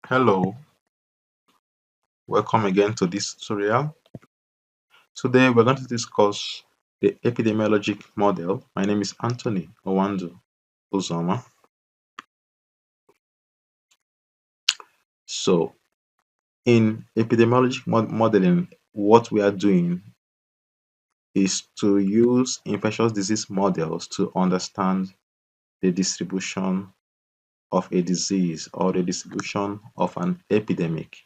Hello, welcome again to this tutorial. Today we're going to discuss the epidemiologic model. My name is Anthony Uwandu-uzoma. So, in epidemiologic modeling, what we are doing is to use infectious disease models to understand the distribution of a disease or the distribution of an epidemic.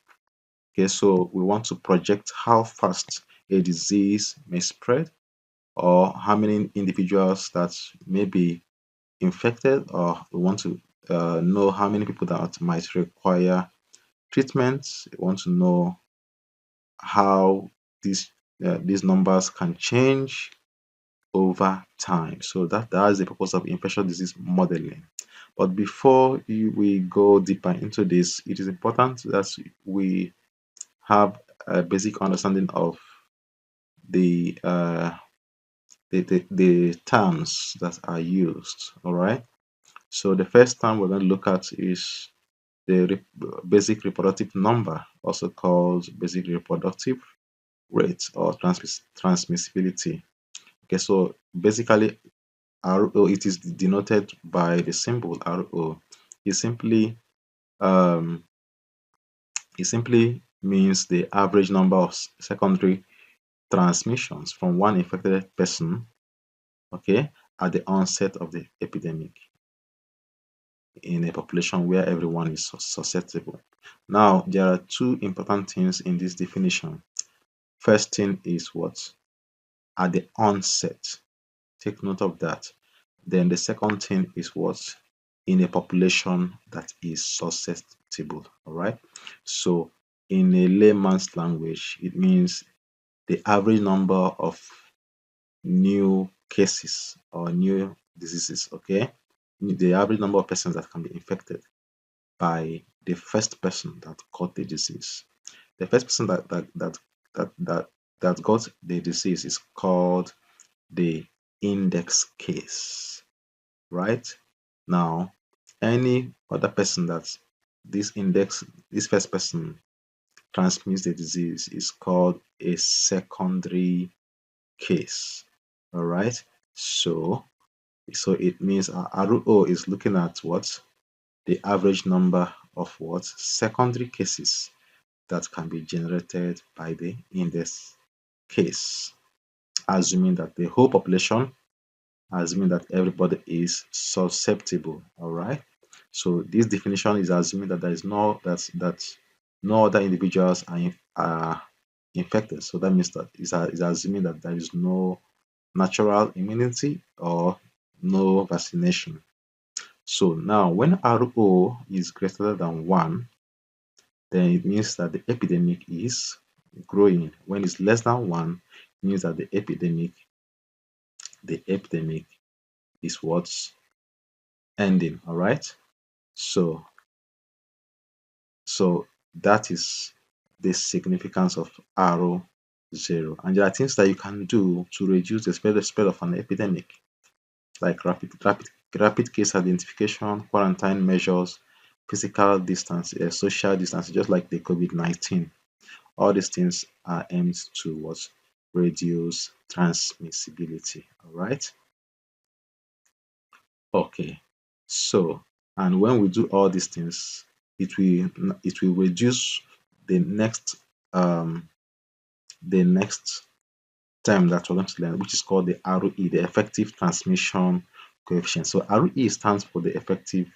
Okay, so we want to project how fast a disease may spread or how many individuals that may be infected, or we want to know how many people that might require treatment. We want to know how these numbers can change over time. So that is the purpose of infectious disease modeling. But before we go deeper into this, it is important that we have a basic understanding of the the terms that are used. All right. So the first term we're going to look at is the basic reproductive number, also called basic reproductive rate or transmissibility. Okay, so basically RO, it is denoted by the symbol RO. It simply um, it simply means the average number of secondary transmissions from one infected person, okay, at the onset of the epidemic in a population where everyone is susceptible. Now, there are two important things in this definition. First thing is what? At the onset. Take note of that. Then the second thing is what? In a population that is susceptible. All right. So, in a layman's language, it means the average number of new cases or new diseases. Okay. The average number of persons that can be infected by the first person that got the disease. The first person that got the disease is called the index case, right? Now, any other person that this first person transmits the disease is called a secondary case. All right. So, so it means our RO is looking at what? The average number of what? Secondary cases that can be generated by the index case, assuming that the whole population, assuming that everybody is susceptible. All right. So this definition is assuming that there is that no other individuals are infected. So that means that is assuming that there is no natural immunity or no vaccination. So now when RO is greater than 1, then it means that the epidemic is growing. When it's less than 1, it means that the epidemic is what's ending. All right. So so that is the significance of arrow zero. And there are things that you can do to reduce the spread of an epidemic, like rapid case identification, quarantine measures, physical distance, social distance, just like the COVID-19. All these things are aimed towards reduce transmissibility. All right. Okay. So, and when we do all these things, it will reduce the next um the next term that we're going to learn, which is called the ROE, the effective transmission coefficient. So ROE stands for the effective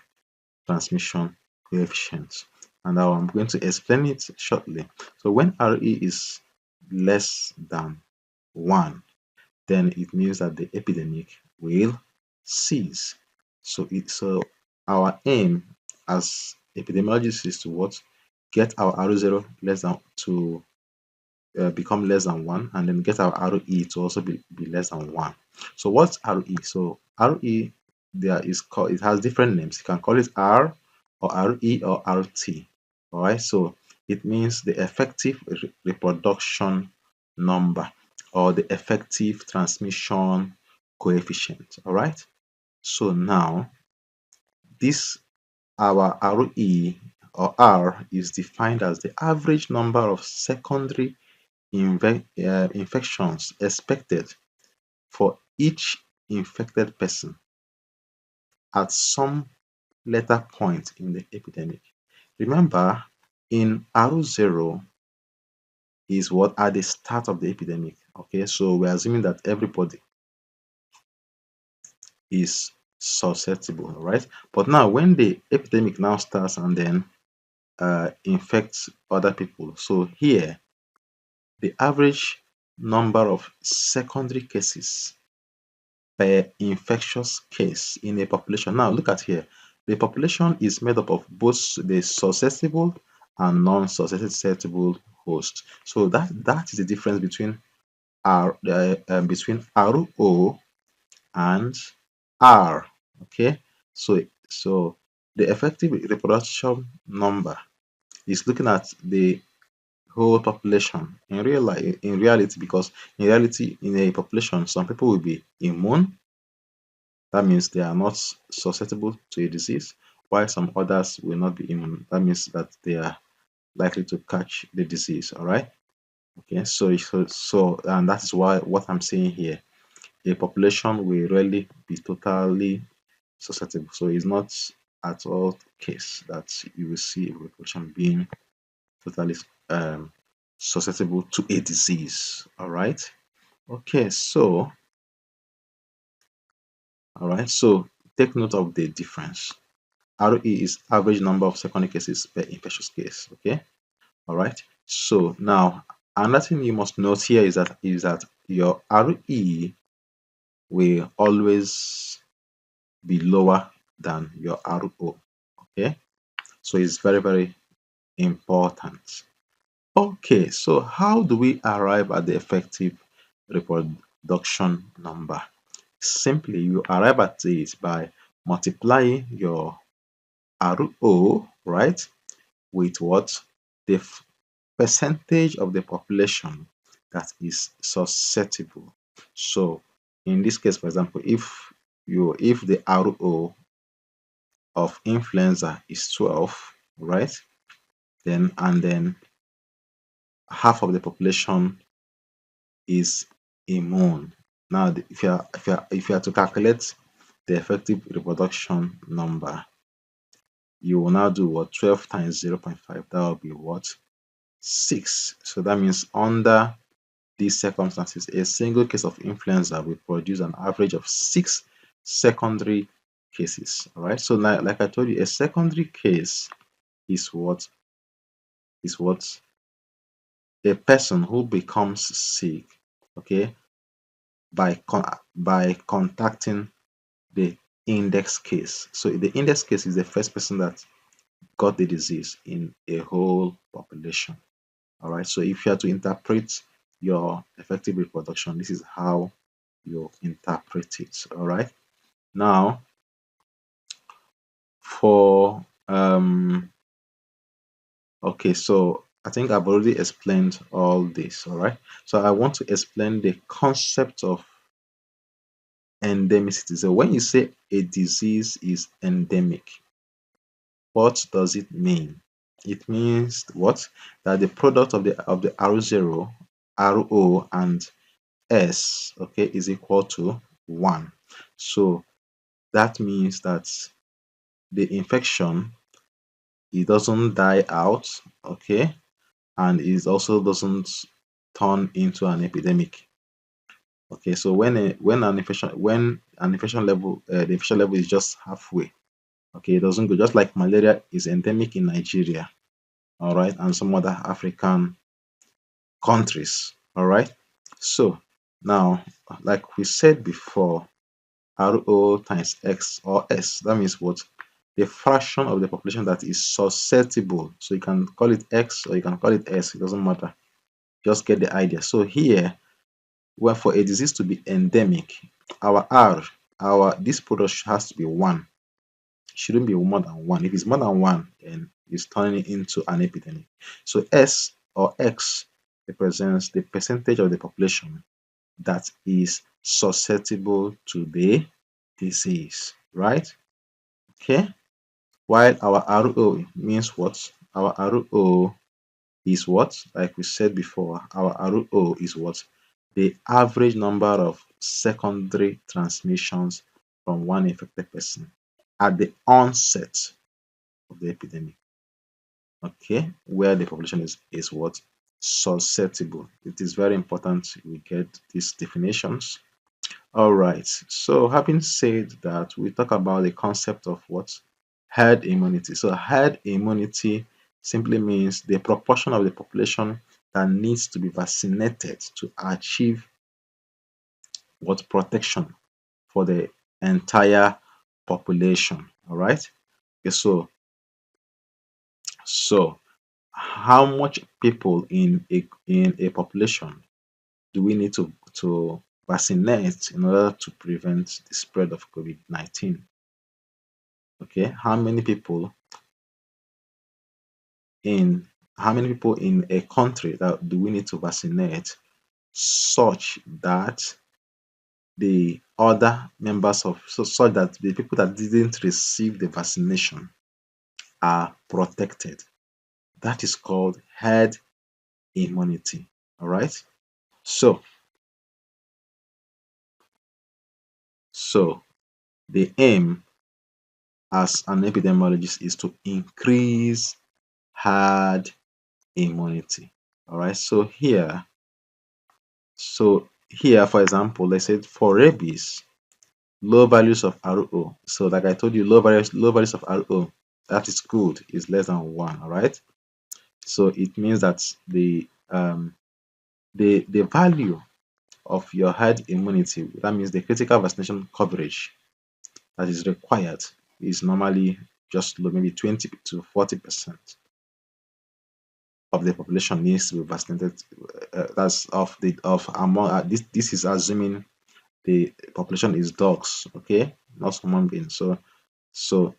transmission coefficient, and now I'm going to explain it shortly. So when ROE is less than 1, then it means that the epidemic will cease. So our aim as epidemiologists is to what? Get our R0 less than to become less than 1, and then get our ROE to also be less than 1. So what's ROE? So ROE, there is called, it has different names. You can call it R or RE or RT. All right. So it means the effective reproduction number or the effective transmission coefficient. All right. So now this our ROE or R is defined as the average number of secondary infections expected for each infected person at some later point in the epidemic. Remember, in R0 is what at the start of the epidemic. Okay, so we're assuming that everybody is susceptible, right? But now, when the epidemic now starts and then infects other people, so here the average number of secondary cases per infectious case in a population. Now, look at here. The population is made up of both the susceptible and non-susceptible hosts. So that is the difference between RO and R. Okay, so the effective reproduction number is looking at the whole population in real life, in reality, because in reality, in a population, some people will be immune. That means they are not susceptible to a disease, while some others will not be immune. That means that they are likely to catch the disease. All right. Okay. And that is why what I'm saying here, a population will rarely be totally susceptible. So it's not at all case that you will see a population being totally susceptible to a disease. All right. Okay. So take note of the difference. RE is average number of secondary cases per infectious case. Okay. All right. So now another thing you must note here is that your RE will always be lower than your RO. Okay. So it's very, very important. Okay. So how do we arrive at the effective reproduction number? Simply, you arrive at it by multiplying your RO, right, with what? The percentage of the population that is susceptible. So in this case, for example, if the RO of influenza is 12, right, then half of the population is immune. Now, if you are to calculate the effective reproduction number, you will now do what? 12 times 0.5. That will be what? 6. So that means under these circumstances, a single case of influenza will produce an average of 6 secondary cases. All right. So now, like I told you, a secondary case is what a person who becomes sick, okay, by contacting the index case. So the index case is the first person that got the disease in a whole population. All right. So if you are to interpret your effective reproduction, this is how you interpret it. All right. Now, for okay, so I think I've already explained all this. All right. So I want to explain the concept of endemicity. So when you say a disease is endemic, what does it mean? It means what? That the product of the R0, RO, and S, okay, is equal to 1. So that means that the infection, it doesn't die out, okay, and it also doesn't turn into an epidemic. Okay, so when an infection level, the infection level is just halfway. Okay, it doesn't go, just like malaria is endemic in Nigeria, all right, and some other African countries. All right. So now, like we said before, RO times X or S, that means what? The fraction of the population that is susceptible. So you can call it X or you can call it S, it doesn't matter. Just get the idea. So here, well, for a disease to be endemic, our R, our this product has to be 1. It shouldn't be more than 1. If it's more than 1, then it's turning into an epidemic. So S or X represents the percentage of the population that is susceptible to the disease, right? Okay. while our RO means what? Our RO is what? Like we said before, our RO is what? The average number of secondary transmissions from one infected person at the onset of the epidemic. Okay, where the population is what? Susceptible. It is very important we get these definitions. All right. So having said that, we talk about the concept of what? Herd immunity. So herd immunity simply means the proportion of the population that needs to be vaccinated to achieve what? Protection for the entire population. All right. Okay, so how much people in a population do we need to vaccinate in order to prevent the spread of COVID-19? Okay, in how many people in a country that do we need to vaccinate such that the other members of such that the people that didn't receive the vaccination are protected? That is called herd immunity. All right. So so the aim as an epidemiologist is to increase herd immunity. All right. So here, for example, let's say for rabies, low values of RO. So like I told you, low values of RO, that is good, is less than one. All right. So it means that the value of your herd immunity, that means the critical vaccination coverage that is required, is normally just low, maybe 20 to 40% of the population needs to be vaccinated. That's of the of among this is assuming the population is dogs, okay, not human beings. So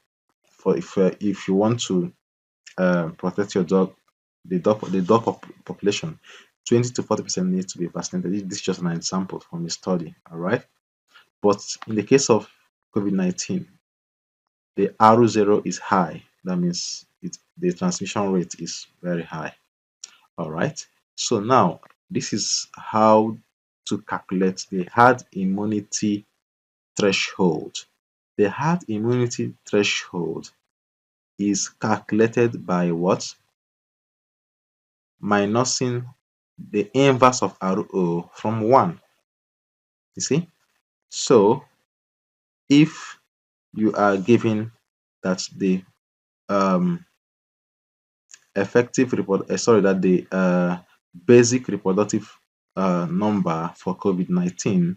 for if you want to protect your dog, the dog population, 20 to 40% needs to be vaccinated. This is just an example from a study, all right. But in the case of COVID-19, the R0 is high. That means the transmission rate is very high. All right. So now this is how to calculate the herd immunity threshold. The herd immunity threshold is calculated by what? Minusing the inverse of RO from 1. You see? So if you are given that the um, that the basic reproductive number for COVID-19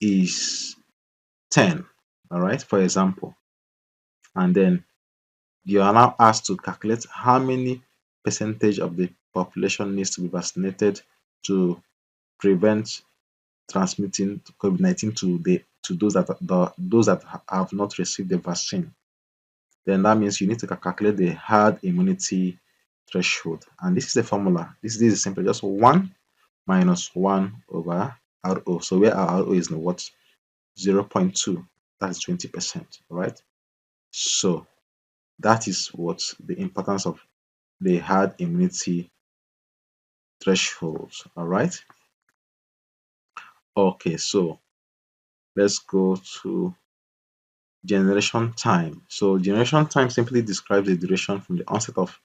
is 10, all right, for example, and then you are now asked to calculate how many percentage of the population needs to be vaccinated to prevent transmitting COVID-19 to those that have not received the vaccine. Then that means you need to calculate the herd immunity threshold. And this is the formula. This is simply just 1 minus 1 over RO. So where our RO is what? 0.2. That's 20%. All right. So that is what the importance of the herd immunity threshold. All right. Okay. So let's go to generation time. So generation time simply describes the duration from the onset of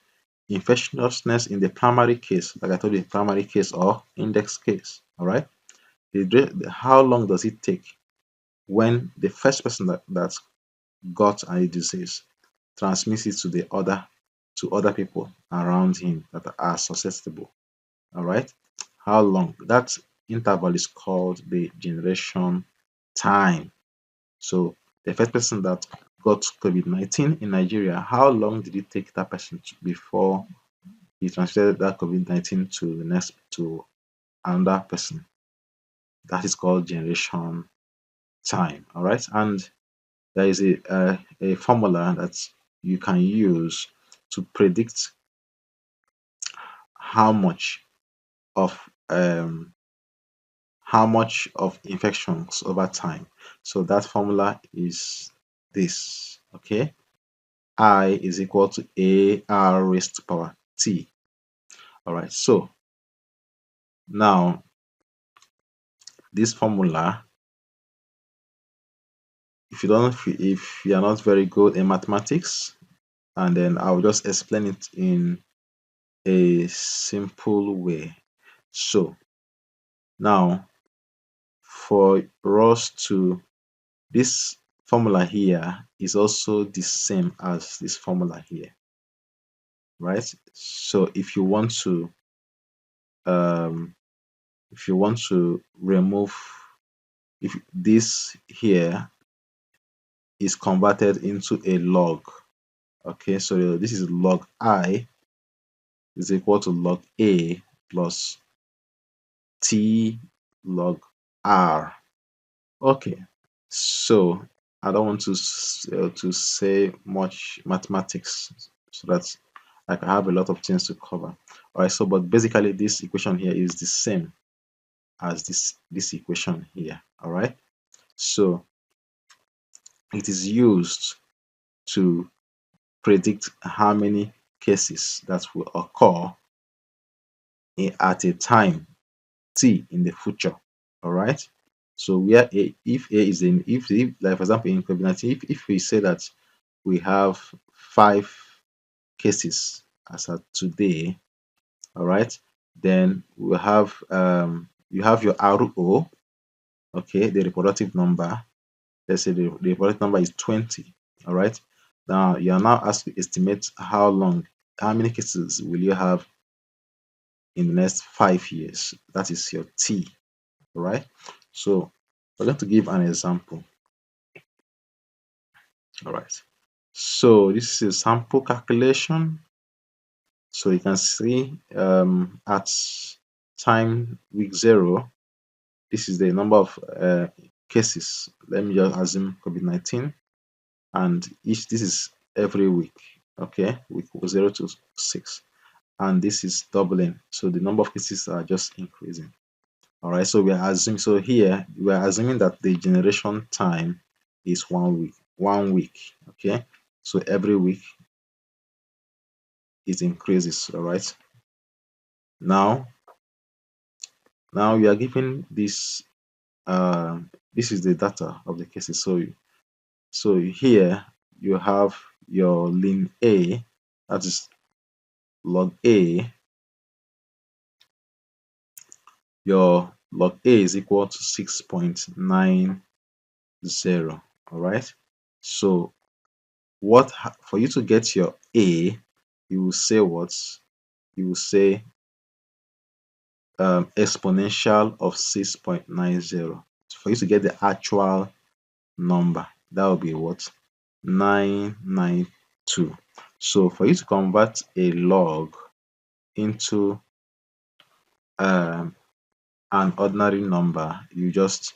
infectiousness in the primary case, like I told you, primary case or index case. All right. How long does it take when the first person that got a disease transmits it to other people around him that are susceptible? All right. How long? That interval is called the generation time. So the first person that got COVID-19 in Nigeria, how long did it take that person before he transferred that COVID-19 to another person? That is called generation time. All right, and there is a formula that you can use to predict how much of infections over time. So that formula is this. Okay, I is equal to AR raised to power T. All right, so now this formula, if you are not very good in mathematics, and then I'll just explain it in a simple way. So now for us to, this formula here is also the same as this formula here, right? So um if you want to remove, if this here is converted into a log, okay, so this is log I is equal to log A plus T log R. Okay, so I don't want to say much mathematics so that I can have a lot of things to cover. All right, so but basically this equation here is the same as this equation here. All right, so it is used to predict how many cases that will occur at a time t in the future. All right, so where if a is in, if like for example in COVID-19, if we say that we have 5 cases as at today, all right, then we have you have your RO, okay, the reproductive number. Let's say the reproductive number is 20. All right, now you are now asked to estimate how many cases will you have in the next 5 years. That is your T. All right, so we're going to give an example. All right, so this is a sample calculation. So you can see at time week 0, this is the number of cases. Let me just assume COVID-19, and this is every week. Okay, week 0 to 6, and this is doubling. So the number of cases are just increasing. All right, so here we are assuming that the generation time is 1 week. 1 week. Okay, so every week it increases. All right, now we are given this. This is the data of the cases. So here you have your ln A, that is log A. Your log A is equal to 6.90. All right, so for you to get your A, you will say what? You will say exponential of 6.90. For you to get the actual number, that will be what? 992. So for you to convert a log into um, an ordinary number, you just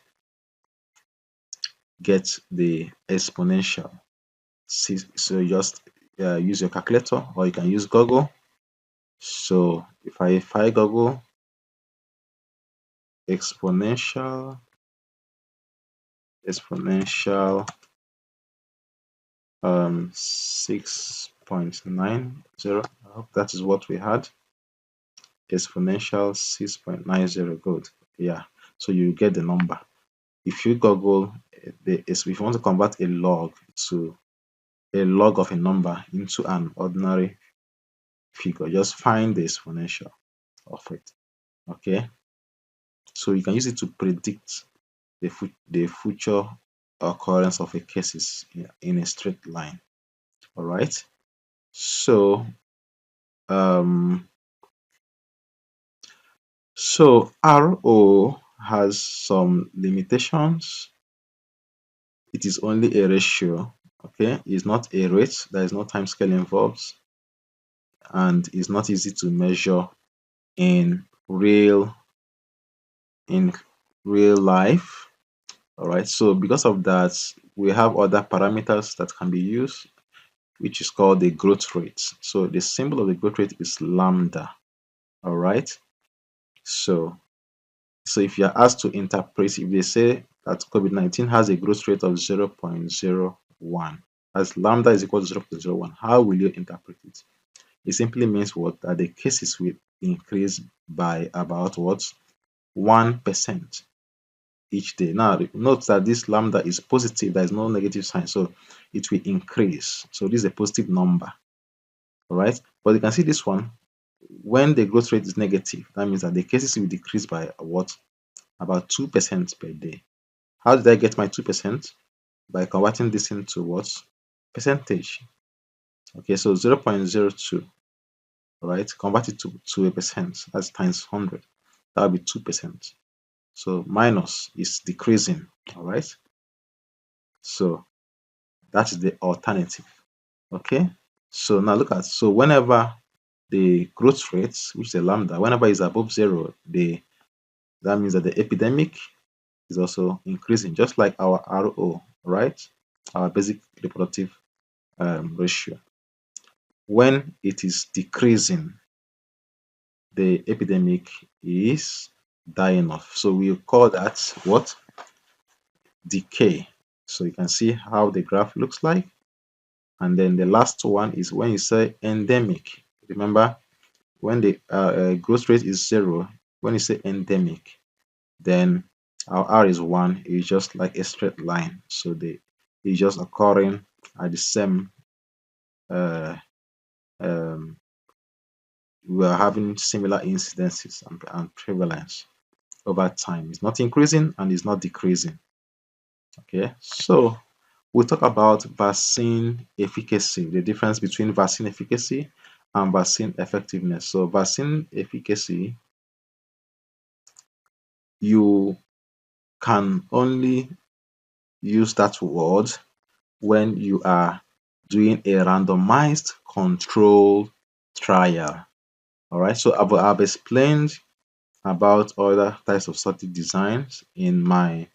get the exponential. So you just use your calculator, or you can use Google. So if I Google exponential 6.90, I hope that is what we had. Exponential 6.90. Good. Yeah, so you get the number. If you Google if you want to convert a log of a number into an ordinary figure, just find the exponential of it. Okay, so you can use it to predict the future occurrence of a cases in a straight line. All right, so um RO has some limitations. It is only a ratio. Okay, it's not a rate. There is no time scale involved, and it's not easy to measure in real in real life. All right, so because of that, we have other parameters that can be used, which is called the growth rate. So the symbol of the growth rate is lambda. All right, so if you are asked to interpret, if they say that COVID-19 has a growth rate of 0.01, as lambda is equal to 0.01, how will you interpret it? It simply means what? That the cases will increase by about what? 1% each day. Now, note that this lambda is positive, there is no negative sign, so it will increase. So this is a positive number, all right? But you can see this one, when the growth rate is negative, that means that the cases will decrease by what? About 2% per day. How did I get my 2%? By converting this into what? Percentage. Okay, so 0.02, all right, convert it to a percent, that's times 100. That will be 2%. So minus is decreasing, all right? So that is the alternative. Okay, so now look at, so whenever the growth rate, which is a lambda, whenever is above zero, that means that the epidemic is also increasing, just like our RO, right? Our basic reproductive ratio. When it is decreasing, the epidemic is dying off. So we call that what? Decay. So you can see how the graph looks like. And then the last one is when you say endemic. Remember, when the growth rate is zero, when you say endemic, then our R is 1, it's just like a straight line. So it's just occurring at the same, uh, um, we are having similar incidences and prevalence over time. It's not increasing and it's not decreasing. Okay, so we'll talk about vaccine efficacy, the difference between vaccine efficacy and vaccine effectiveness. So vaccine efficacy, you can only use that word when you are doing a randomized control trial. All right, so I've explained about other types of study designs in my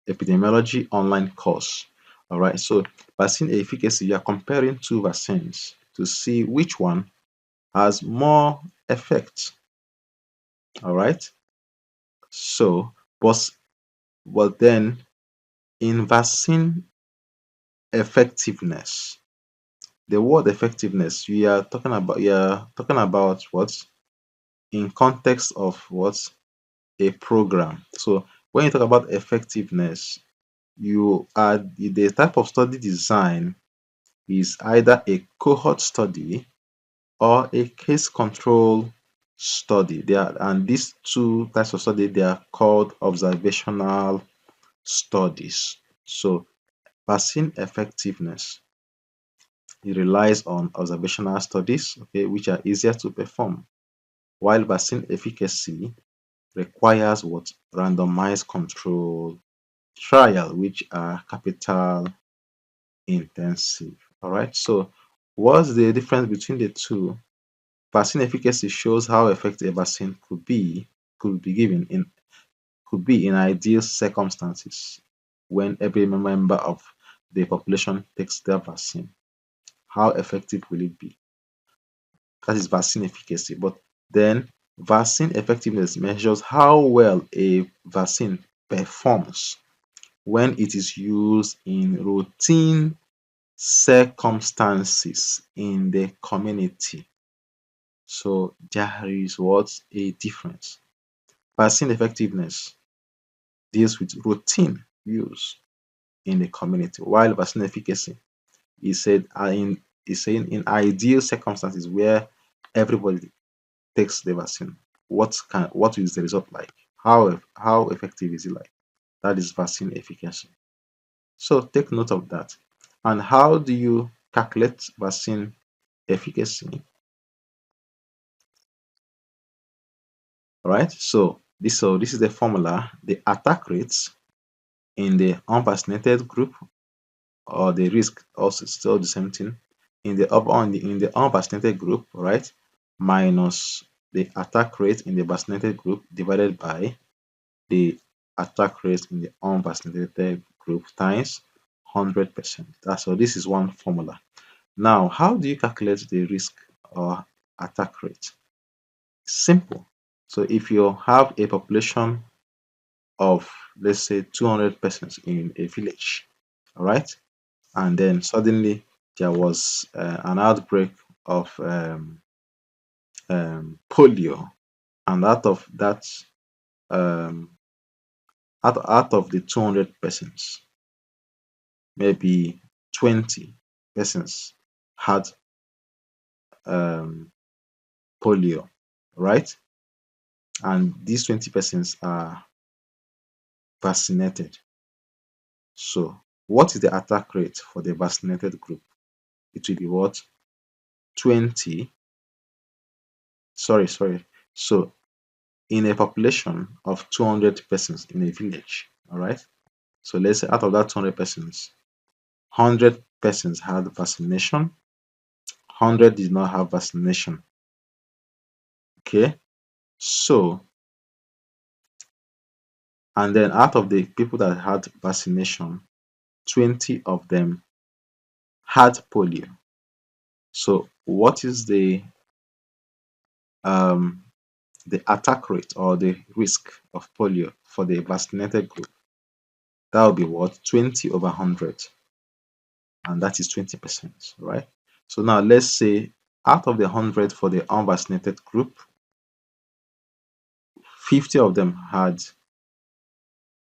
epidemiology online course. All right, so vaccine efficacy, you are comparing two vaccines to see which one has more effect. All right, so but then in vaccine effectiveness, the word effectiveness, you are talking about what, in context of what, a program. So when you talk about effectiveness, you are the type of study design is either a cohort study or a case control study. And these two types of study, they are called observational studies. So vaccine effectiveness, it relies on observational studies, okay, which are easier to perform, while vaccine efficacy requires what? Randomized control trial, which are capital intensive. All right. So what's the difference between the two? Vaccine efficacy shows how effective a vaccine could be given in could be in ideal circumstances when every member of the population takes their vaccine. How effective will it be? That is vaccine efficacy. But then vaccine effectiveness measures how well a vaccine performs when it is used in routine circumstances in the community. So there is what? A difference. Vaccine effectiveness deals with routine use in the community, while vaccine efficacy is saying in ideal circumstances where everybody takes the vaccine. What is the result like? How effective is it like? That is vaccine efficacy. So take note of that. And how do you calculate vaccine efficacy? All right. So this is the formula. The attack rates in the unvaccinated group, or the risk, also still the same thing in the unvaccinated group, right? Minus the attack rate in the vaccinated group divided by the attack rate in the unvaccinated group times 100%. So this is one formula. Now, how do you calculate the risk or attack rate? Simple. So if you have a population of, let's say, 200 persons in a village, all right, and then suddenly there was an outbreak of polio, and um, out of the 200 persons, maybe 20 persons had um, polio, right? And these 20 persons are vaccinated. So, what is the attack rate for the vaccinated group? It will be what? 20. Sorry. So, in a population of 200 persons in a village, all right? So, let's say out of that 200 persons, 100 persons had vaccination, 100 did not have vaccination. Okay? So, and then out of the people that had vaccination, 20 of them had polio. So, what is um, the attack rate or the risk of polio for the vaccinated group? That will be what? 20 over 100, and that is 20%, right? So now let's say out of the 100 for the unvaccinated group, 50 of them had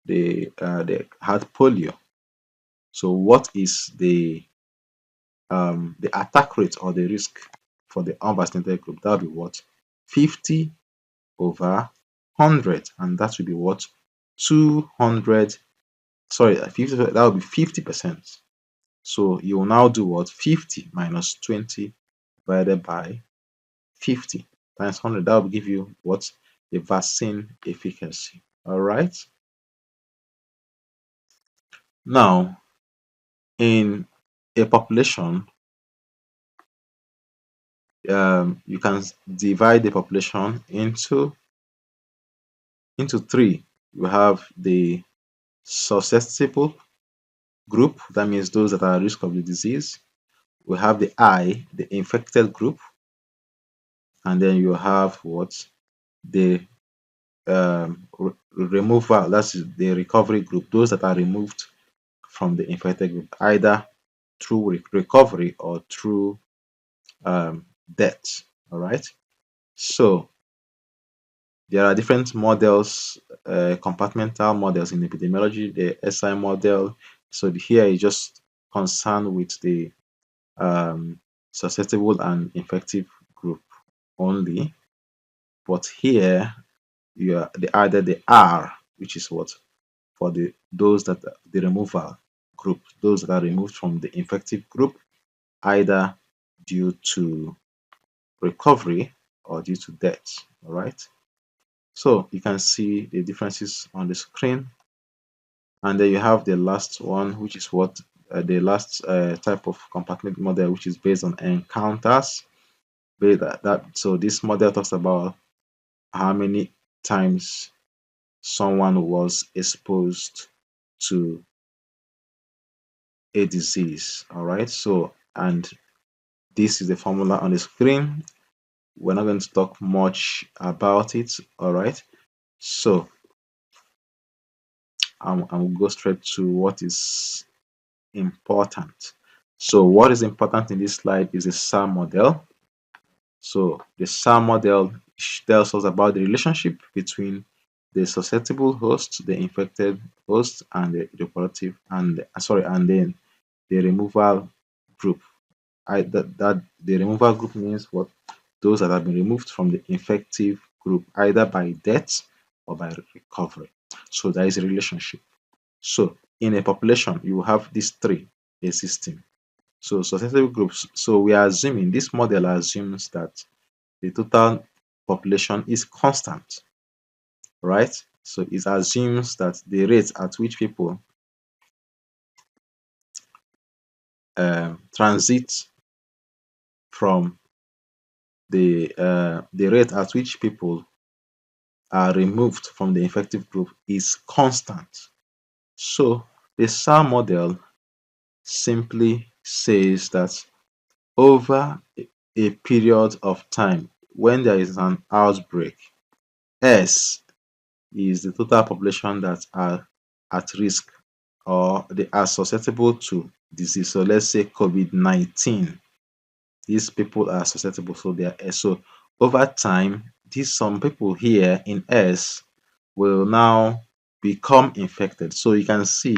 they had polio. So what is the attack rate or the risk for the unvaccinated group? That would be what? 50 over 100, and that would be what? 200. Sorry, 50, that would be 50%. So you will now do what? 50 minus 20 divided by 50 times 100. That will give you what? The vaccine efficacy. All right. Now, in a population, you can divide the population into three. You have the susceptible group, that means those that are at risk of the disease. We have the I, the infected group, and then you have what? The removal, that's the recovery group, those that are removed from the infected group, either through recovery or through death. All right. So there are different models, compartmental models in epidemiology, the SI model. So here is just concerned with the susceptible and infective group only. But here you are either the R, which is what? For those that the removal group, those that are removed from the infective group, either due to recovery or due to death. All right. So you can see the differences on the screen, and then you have the last one, which is what the last type of compartment model, which is based on encounters. So this model talks about how many times someone was exposed to a disease. All right. So, and this is the formula on the screen. We're not going to talk much about it. All right. So I'm go straight to what is important. So what is important in this slide is the SAR model. So the SAR model tells us about the relationship between the susceptible host, the infected host, and the reproductive and then the removal group. That the removal group means what? Those that have been removed from the infective group either by death or by recovery. So there is a relationship. So in a population, you will have these three existing. So susceptible groups. So we are assuming this model assumes that the total population is constant, right? So it assumes that the rate at which people transit from the rate at which people are removed from the infective group is constant. So the SAR model simply says that over a period of time when there is an outbreak, S is the total population that are at risk or they are susceptible to disease. So let's say COVID-19. These people are susceptible, so they are S. So over time, these some people here in S will now become infected. So you can see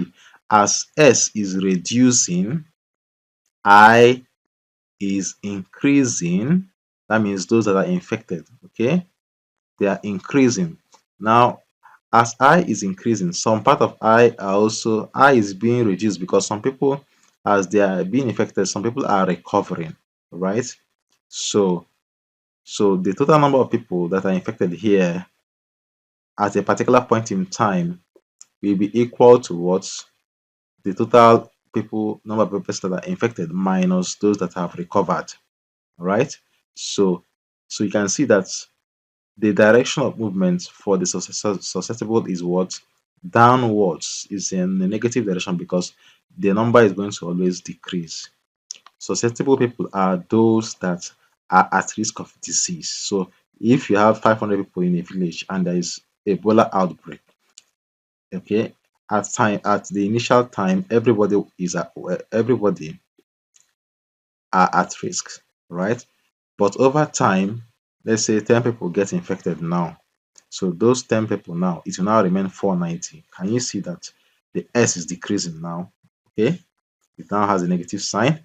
as S is reducing, I is increasing. That means those that are infected, okay, they are increasing. Now, as I is increasing, some part of I is being reduced because some people, as they are being infected, some people are recovering, right? So, so the total number of people that are infected here at a particular point in time will be equal to what the total people number of people that are infected minus those that have recovered, right? So, so you can see that the direction of movement for the susceptible is what? Downwards, is in the negative direction because the number is going to always decrease. Susceptible people are those that are at risk of disease. So if you have 500 people in a village and there is Ebola outbreak, okay, at the initial time, everybody are at risk, right? But over time, let's say 10 people get infected now. So those 10 people now, it will now remain 490. Can you see that the S is decreasing now? Okay, it now has a negative sign,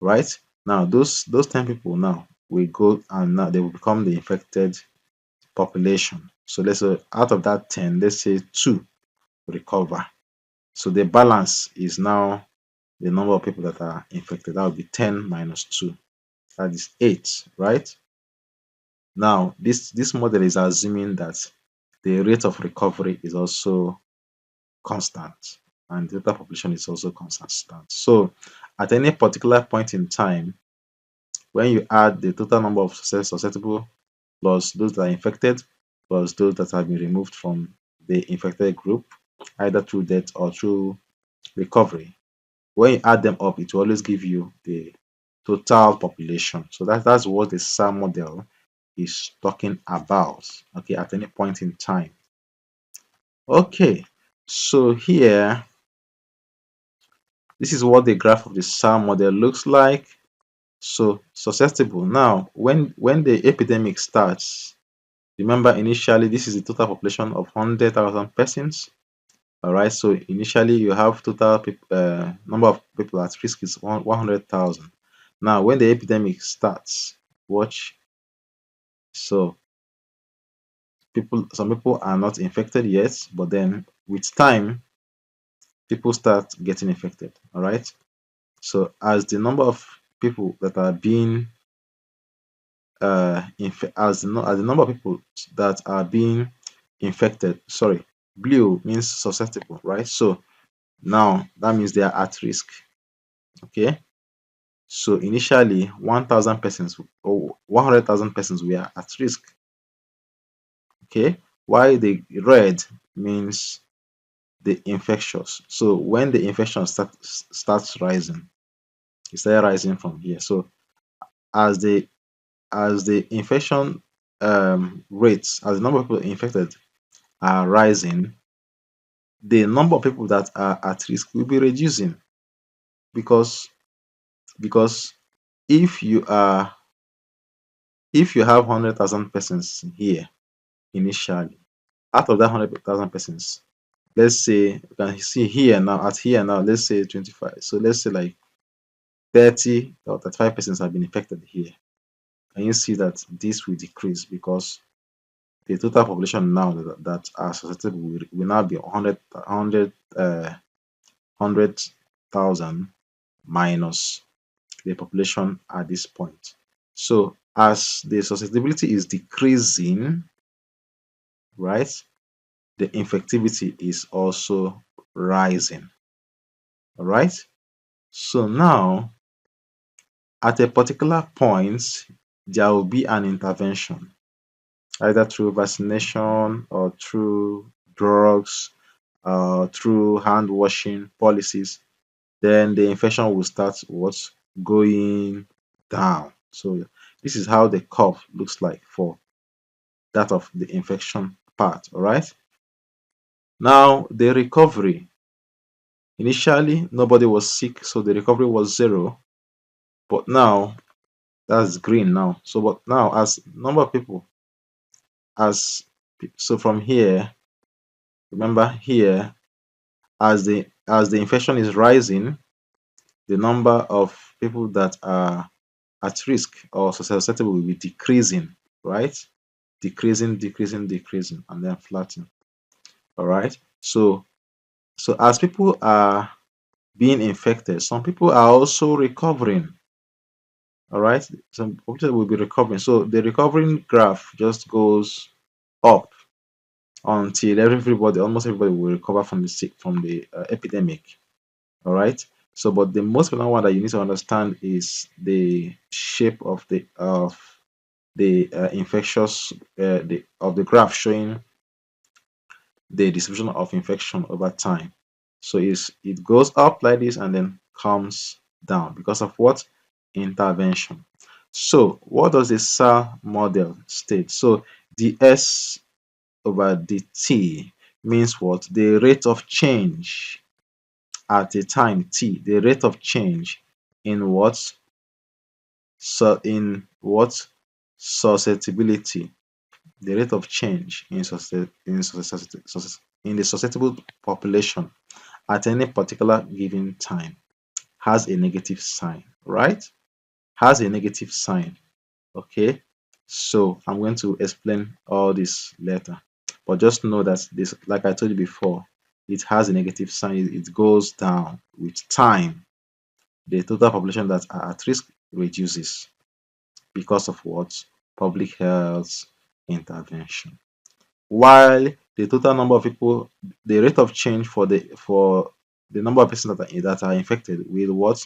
right? Now those 10 people now will go and now they will become the infected population. So let's say out of that 10, let's say 2 recover. So the balance is now the number of people that are infected. That would be 10 minus 2. That is 8, right? Now, this model is assuming that the rate of recovery is also constant and the total population is also constant. So, at any particular point in time, when you add the total number of susceptible plus those that are infected plus those that have been removed from the infected group, either through death or through recovery, when you add them up, it will always give you the total population. So that's what the SAR model is talking about, okay, at any point in time. Okay, so here, this is what the graph of the SAR model looks like. So susceptible. Now, when the epidemic starts, remember initially this is the total population of 100,000 persons. All right, so initially you have total number of people at risk is 100,000. Now, when the epidemic starts, watch. So some people are not infected yet, but then with time, people start getting infected. All right. So as the number of people that are being as the number of people that are being infected, sorry, blue means susceptible, right? So now that means they are at risk. Okay. So initially 1,000 persons or 100,000 persons were at risk. Okay. While the red means the infectious. So when the infection starts rising, it started rising from here. So as the infection rates, as the number of people infected are rising, the number of people that are at risk will be reducing because because if you are if you have 100,000 persons here initially, out of that 100,000 persons, let's say you can see here now, let's say 25. So let's say like 30 or 35 persons have been infected here. And you see that this will decrease because the total population now that are susceptible will now be 100,000 minus the population at this point. So as the susceptibility is decreasing, right, the infectivity is also rising. All right. So now at a particular point, there will be an intervention, either through vaccination or through drugs, through hand washing policies. Then the infection will start what's going down. So this is how the curve looks like for that of the infection part. All right. Now the recovery. Initially, nobody was sick, so the recovery was zero. But now that's green now. So, but now as number of people as so from here, remember here, as the infection is rising, the number of people that are at risk or susceptible will be decreasing, right? Decreasing, decreasing, decreasing, and then flattening. All right. So as people are being infected, some people are also recovering. All right. Some people will be recovering. So the recovering graph just goes up until everybody, almost everybody, will recover from the epidemic. All right. So, but the most important one that you need to understand is the shape of the infectious of the graph showing the distribution of infection over time. So it goes up like this and then comes down because of what? Intervention. So what does the SAR model state? So the S over the T means what? The rate of change at a time T, the rate of change in what? So in what? Susceptibility, the rate of change in the susceptible population at any particular given time has a negative sign, right? Has a negative sign. Okay. So I'm going to explain all this later. But just know that this, like I told you before, it has a negative sign. It goes down with time. The total population that are at risk reduces because of what? Public health intervention. While the total number of people, the rate of change for the number of persons that are infected will what?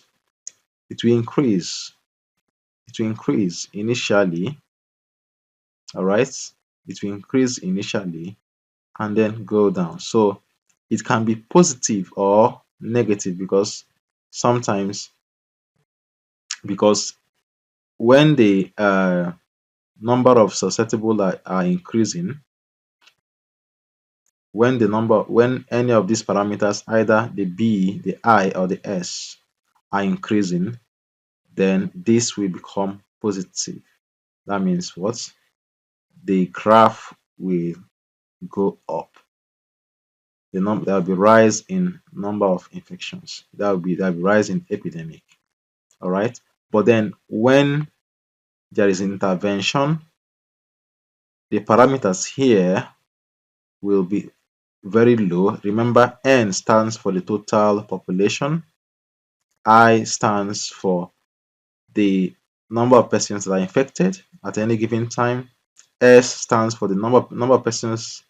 It will increase. It will increase initially, all right? It will increase initially and then go down. So it can be positive or negative because sometimes, because when the number of susceptible are increasing, when any of these parameters, either the B, the I, or the S, are increasing, then this will become positive. That means what? The graph will go up. There will be rise in number of infections. There will be rise in epidemic. All right. But then when there is intervention, the parameters here will be very low. Remember, N stands for the total population. I stands for the number of persons that are infected at any given time. S stands for the number of persons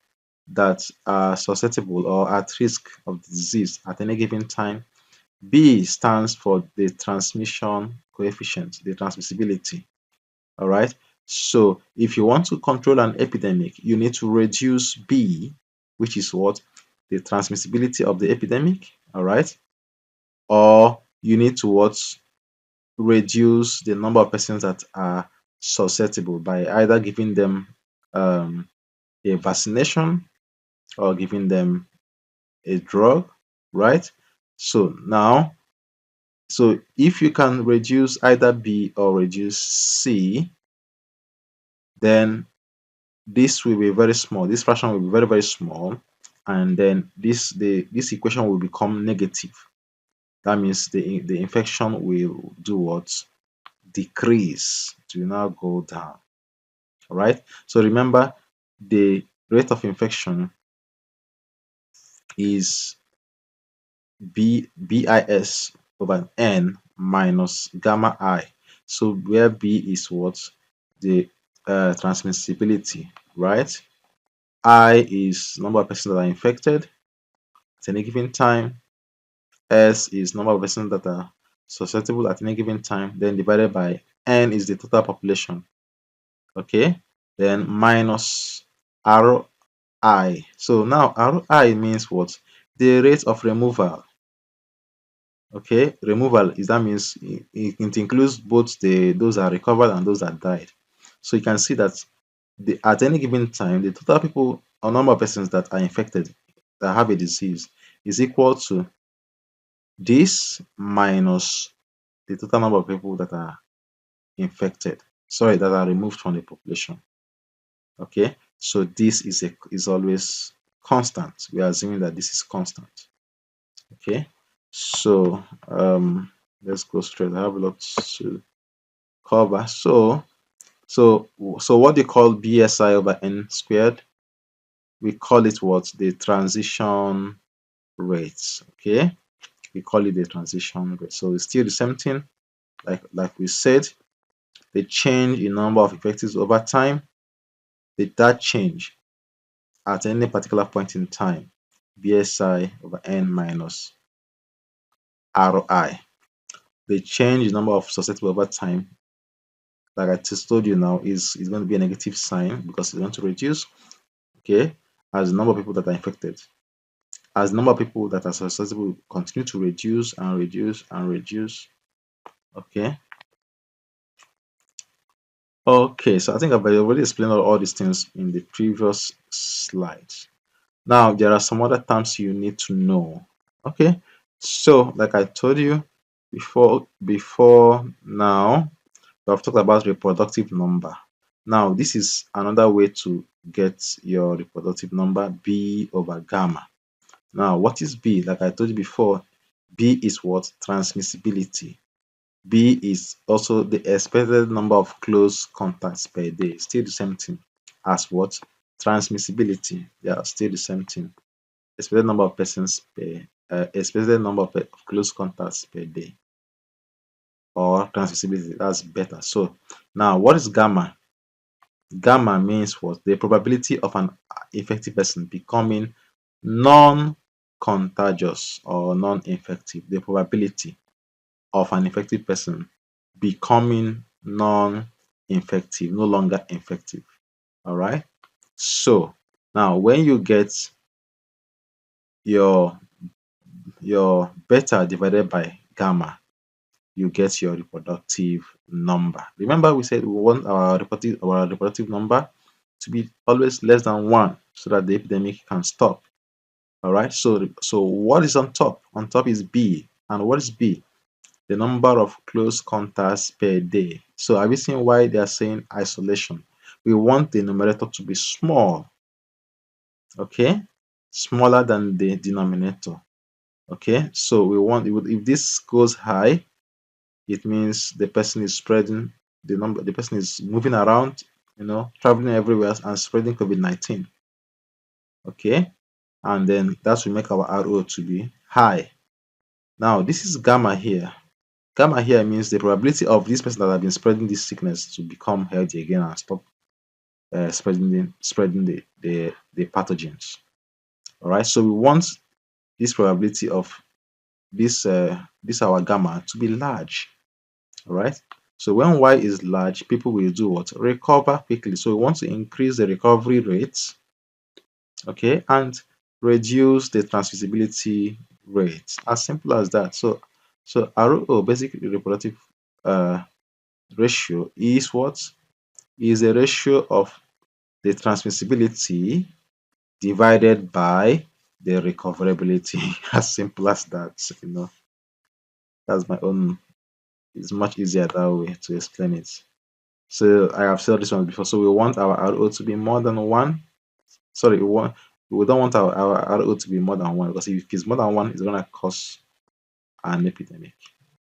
that are susceptible or at risk of the disease at any given time. B stands for the transmission coefficient, the transmissibility. All right. So if you want to control an epidemic, you need to reduce B, which is what? The transmissibility of the epidemic. All right. Or you need to what? Reduce the number of persons that are susceptible by either giving them a vaccination or giving them a drug, right? So now, so if you can reduce either B or reduce C, then this will be very small. This fraction will be very, very small. And then this equation will become negative. That means the infection will do what? Decrease. It will now go down. All right. So remember, the rate of infection is BIS over N minus gamma I. So where B is what? The transmissibility, right? I is number of persons that are infected at any given time. S is number of persons that are susceptible at any given time. Then divided by N is the total population. Okay. Then minus RI. So now RI means what? The rate of removal. Okay, removal is, that means it includes both those that are recovered and those that died. So you can see that at any given time, the total people or number of persons that are infected that have a disease is equal to This minus the total number of people that are infected, sorry, that are removed from the population. Okay, so this is always constant. We are assuming that this is constant. Okay, so let's go straight. I have a lot to cover. So what they call BSI over n squared, we call it what? The transition rate. Okay, we call it the transition rate. So it's still the same thing, like we said, the change in number of effectives over time, that change at any particular point in time, BSI over n minus RI. The change in number of susceptible over time, like I just told you now, is going to be a negative sign because it's going to reduce, okay, as the number of people that are infected. As the number of people that are susceptible continue to reduce and reduce and reduce, okay. Okay, so I think I've already explained all these things in the previous slides. Now, there are some other terms you need to know. Okay, so like I told you before now, we've talked about reproductive number. Now, this is another way to get your reproductive number, B over gamma. Now, what is B? Like I told you before, B is what? Transmissibility. B is also the expected number of close contacts per day. Still the same thing as what? Transmissibility. Yeah, still the same thing. Expected number of persons per expected number of close contacts per day, or transmissibility. That's better. So now, what is gamma? Gamma means what? The probability of an infected person becoming non-contagious or non-infective. The probability of an infected person becoming non-infective, no longer infective. All right. So now, when you get your beta divided by gamma, you get your reproductive number. Remember, we said we want our reproductive number to be always less than 1 so that the epidemic can stop. All right. So what is on top? On top is B. And what is B? The number of close contacts per day. So have you seen why they are saying isolation? We want the numerator to be small, okay? Smaller than the denominator. Okay, so we want, if this goes high, it means the person is spreading the person is moving around, traveling everywhere and spreading COVID-19. Okay, and then that will make our RO to be high. Now, this is gamma here. Gamma here means the probability of this person that have been spreading this sickness to become healthy again and stop spreading the pathogens. All right, so we want this probability of this our gamma to be large. All right. So when Y is large, people will do what? Recover quickly. So we want to increase the recovery rate, okay, and reduce the transmissibility rate. As simple as that. So RO, basic reproductive uh, ratio, is what? Is a ratio of the transmissibility divided by the recoverability. As simple as that. That's my own. It's much easier that way to explain it. So I have said this one before. So we want our RO to be more than 1. Sorry, we don't want our RO to be more than 1, because if it's more than 1, it's gonna cause an epidemic.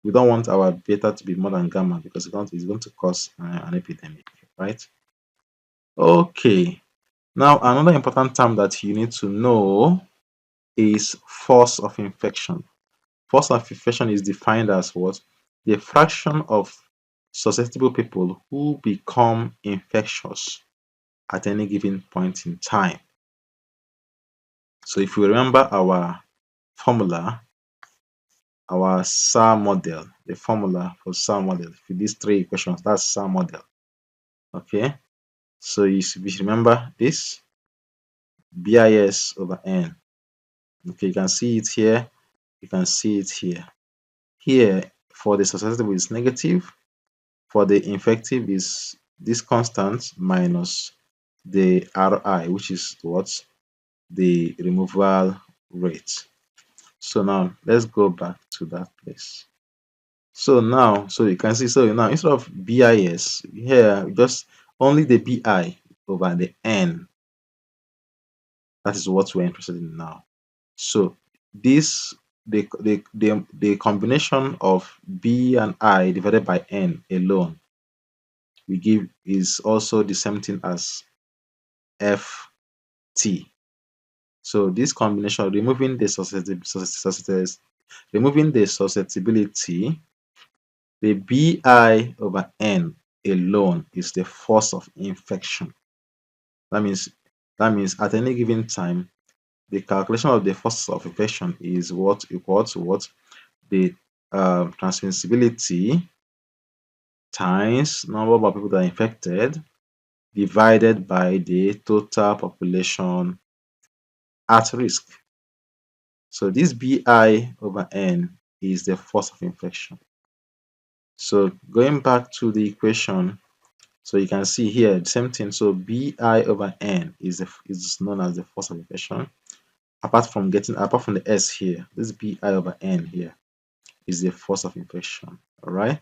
We don't want our beta to be more than gamma, because it's going to cause an epidemic, right? Okay. Now, another important term that you need to know is force of infection. Force of infection is defined as what? The fraction of susceptible people who become infectious at any given point in time. So if you remember our formula, our SAR model, the formula for SAR model, for these 3 equations, that's SAR model. Okay, so you should remember this, BIS over N. Okay, you can see it here, you can see it here. Here, for the susceptible is negative, for the infective is this constant minus the RI, which is what? The removal rate. So now let's go back to that place. So now, so you can see, so now instead of BIS here, just only the BI over the N. That is what we're interested in now. So this the combination of B and I divided by N alone we give is also the same thing as FT. So this combination, removing the susceptibility, the BI over N alone is the force of infection. That means at any given time, the calculation of the force of infection is what equal to what the transmissibility times number of people that are infected divided by the total population at risk. So this BI over N is the force of infection. So going back to the equation, so you can see here the same thing. So BI over N is known as the force of infection. Apart from the S here, this BI over N here is the force of infection. All right.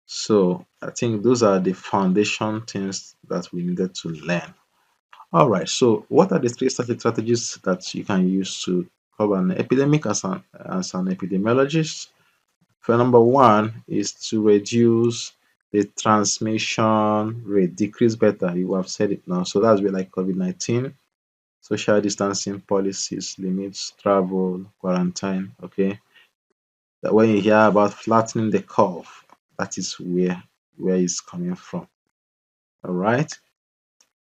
So I think those are the foundation things that we needed to learn. All right. So what are the three strategies that you can use to cover an epidemic as an epidemiologist? For number one is to reduce the transmission rate, decrease better. You have said it now. So that's where like COVID-19, social distancing policies, limits travel, quarantine. Okay. That when you hear about flattening the curve, that is where it's coming from. All right.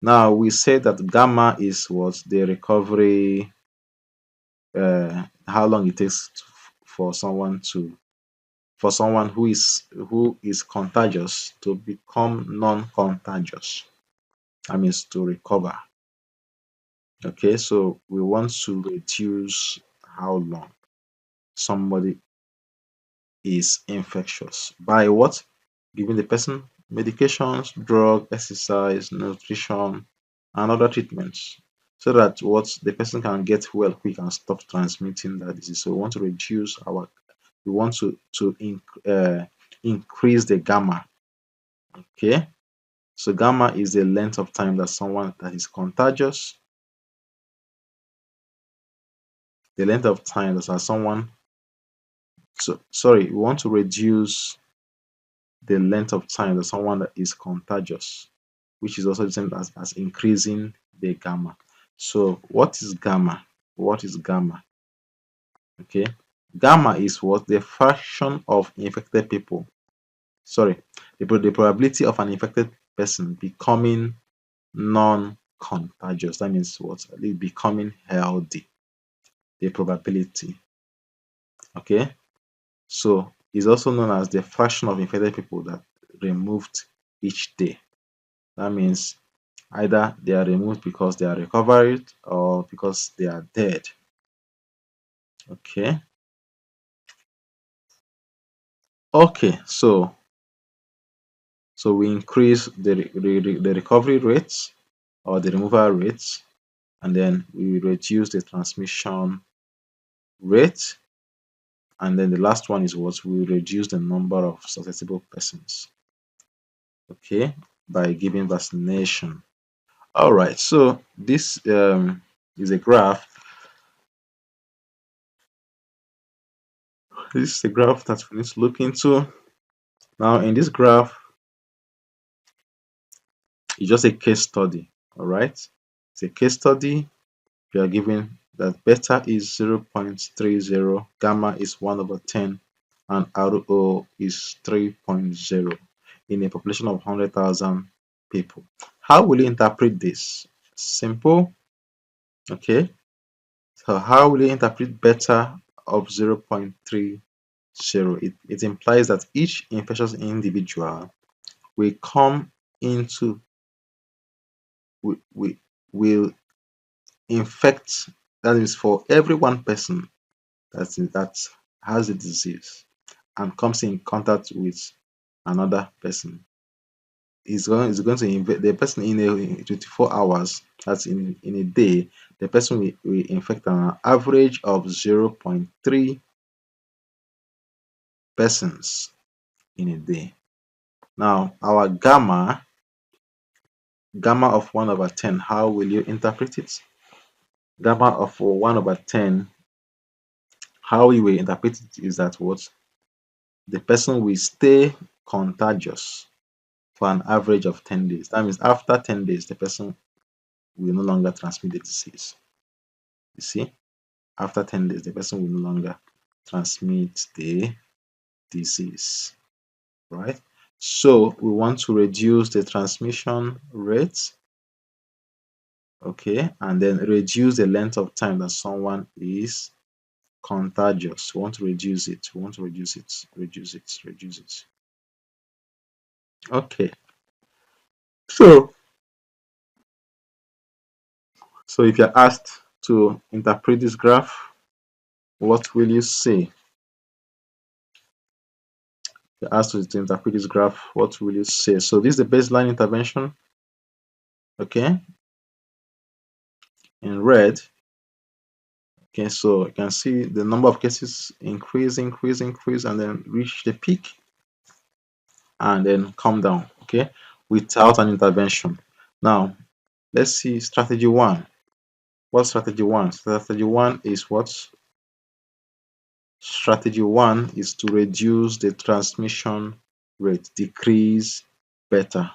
Now we said that gamma is what the recovery, how long it takes for someone who is contagious to become non-contagious. That means to recover. Okay, so we want to reduce how long somebody is infectious by what? Giving the person medications, drug, exercise, nutrition, and other treatments, so that what the person can get well quick and stop transmitting that disease. So we want to we want increase the gamma. Okay, so gamma is the length of time that someone that is contagious, the length of time that someone. So sorry, we want to reduce the length of time that someone that is contagious, which is also the same as increasing the gamma. So what is gamma? What is gamma? Okay, gamma is what the fraction of infected people. Sorry, the probability of an infected person becoming non-contagious. That means what? Becoming healthy. The probability. Okay, so it's also known as the fraction of infected people that removed each day. That means either they are removed because they are recovered or because they are dead. Okay. Okay. So we increase the recovery rates or the removal rates, and then we reduce the transmission rate, and then the last one is what we reduce the number of susceptible persons. Okay, by giving vaccination. All right. So this is a graph. This is a graph that we need to look into. Now, in this graph, it's just a case study. All right. It's a case study. We are given that beta is 0.30, gamma is 1 over 10, and RO is 3.0 in a population of 100,000 people. How will you interpret this? Simple. Okay. So how will you interpret beta of 0.30? It implies that each infectious individual will come into will infect, that is for every one person that has the disease and comes in contact with another person, is going to infect the person in 24 hours, that's in a day. the person will infect an average of 0.3 persons in a day. Now, our gamma of 1 over 10, how will you interpret it? Gamma of 1 over 10, how you will interpret it is that what? The person will stay contagious for an average of 10 days. That means after 10 days, the person will no longer transmit the disease. You see, after 10 days, the person will no longer transmit the disease, right? So we want to reduce the transmission rate, okay, and then reduce the length of time that someone is contagious. We want to reduce it. We want to reduce it. Reduce it. Reduce it. Okay. So, so if you're asked to interpret this graph, what will you say? If you're asked to interpret this graph, what will you say? So this is the baseline intervention. Okay. In red. Okay, so you can see the number of cases increase, increase, increase, and then reach the peak and then come down, okay, without an intervention. Now, let's see strategy one. What's strategy one? Strategy one is what? Strategy one is to reduce the transmission rate, decrease better.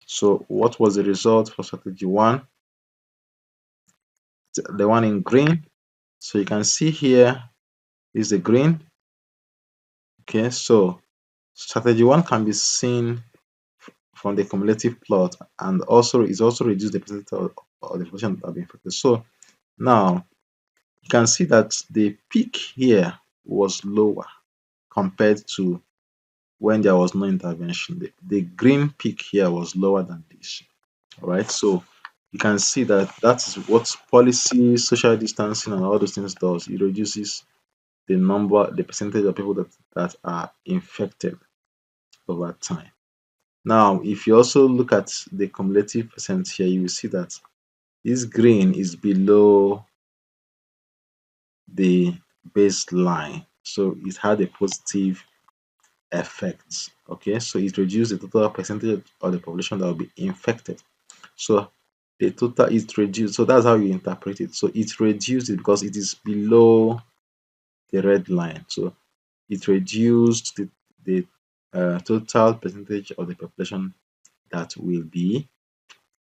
So, what was the result for strategy one? The one in green. So, you can see here is the green. Okay, so strategy one can be seen from the cumulative plot, and also is also reduce the percentage of the population that have been infected. So now you can see that the peak here was lower compared to when there was no intervention. The green peak here was lower than this. All right, so you can see that that is what policy, social distancing, and all those things does. It reduces the percentage of people that are infected over time. Now, if you also look at the cumulative percent here, you will see that this green is below the baseline. So it had a positive effect. Okay, so it reduced the total percentage of the population that will be infected. So the total is reduced. So that's how you interpret it. So it reduced it because it is below the red line. So it reduced the total percentage of the population that will be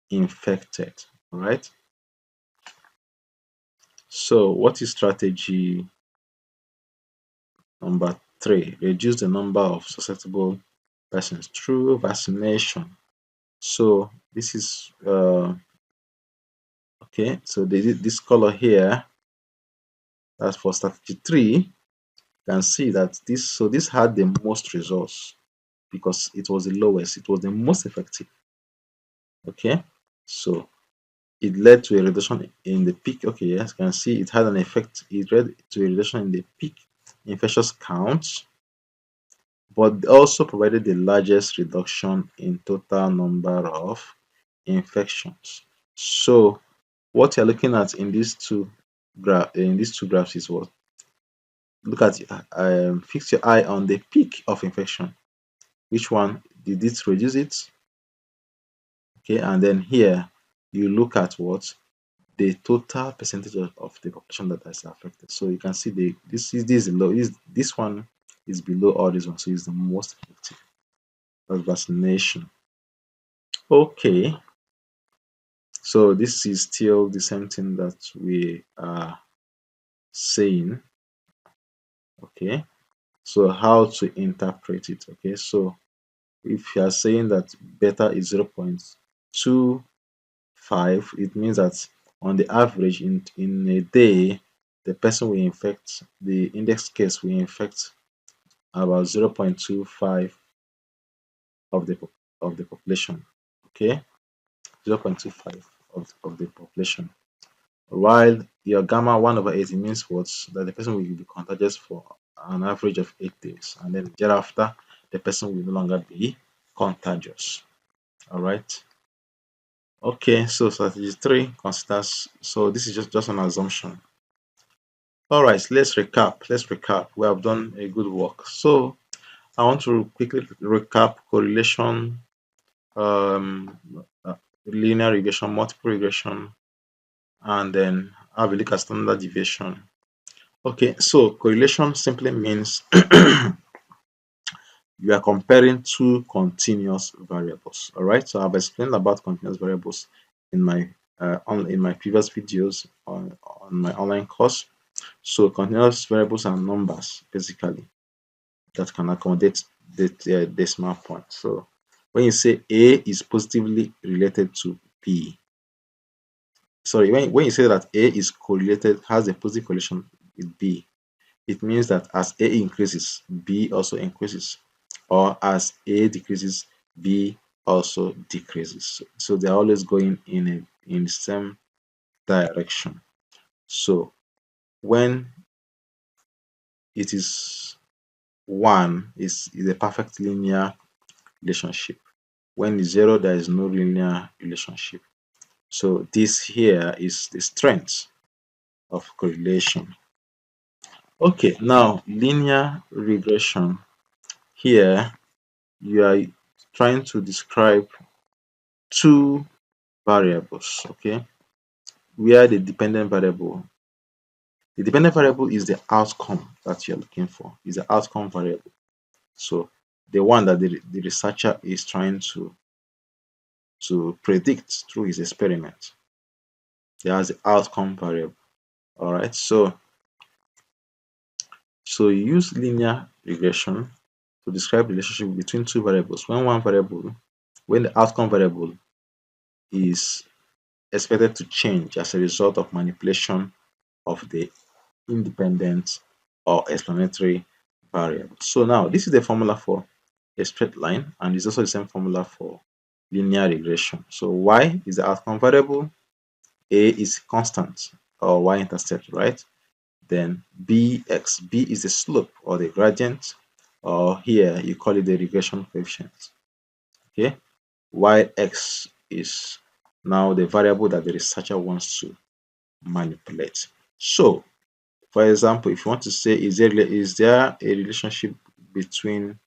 infected. All right. So what is strategy number 3? Reduce the number of susceptible persons through vaccination. So this is okay. So this color here, that's for strategy 3. You can see that this had the most results because it was the lowest. It was the most effective. Okay, so it led to a reduction in the peak. Okay, yes, you can see it had an effect. It led to a reduction in the peak infectious counts, but also provided the largest reduction in total number of infections. So what you're looking at in these two graphs is what? Look at fix your eye on the peak of infection. Which one did it reduce it? Okay, and then here you look at what? The total percentage of the population that is affected. So you can see this is low. This one is below all this one, so it's the most effective. That's vaccination. Okay, so this is still the same thing that we are saying. Okay, so how to interpret it? Okay, so if you are saying that beta is 0.25, it means that on the average in a day, the person will infect, the index case will infect about 0.25 of the population. Okay, 0.25 of the population. While your gamma 1 over 8, it means what? That the person will be contagious for an average of 8 days, and then thereafter the person will no longer be contagious. All right. Okay, so strategy three considers, so this is just an assumption. All right, let's recap. Let's recap. We have done a good work. So I want to quickly recap correlation, um, uh, linear regression, multiple regression, and then have a look at standard deviation. Okay, so correlation simply means you are comparing two continuous variables. All right, so I've explained about continuous variables in my in my previous videos on my online course. So continuous variables are numbers basically that can accommodate the decimal point. So when you say A is positively related to B, sorry, when you say that A is correlated, has a positive correlation with B, it means that as A increases, B also increases, or as A decreases, B also decreases. So they're always going in the same direction. So when it is one, is a perfect linear relationship. When it's zero, there is no linear relationship. So this here is the strength of correlation. Okay, now linear regression. Here you are trying to describe two variables, okay, where the dependent variable is the outcome that you're looking for, is the outcome variable. So the one that the researcher is trying to predict through his experiment. There's the outcome variable. All right, so you use linear regression to describe the relationship between two variables when the outcome variable is expected to change as a result of manipulation of the independent or explanatory variable. So now this is the formula for a straight line, and it's also the same formula for linear regression. So y is the outcome variable, a is constant or y-intercept, right? Then b is the slope or the gradient, or here you call it the regression coefficient. Okay, yx is now the variable that the researcher wants to manipulate. So for example, if you want to say, is there a relationship between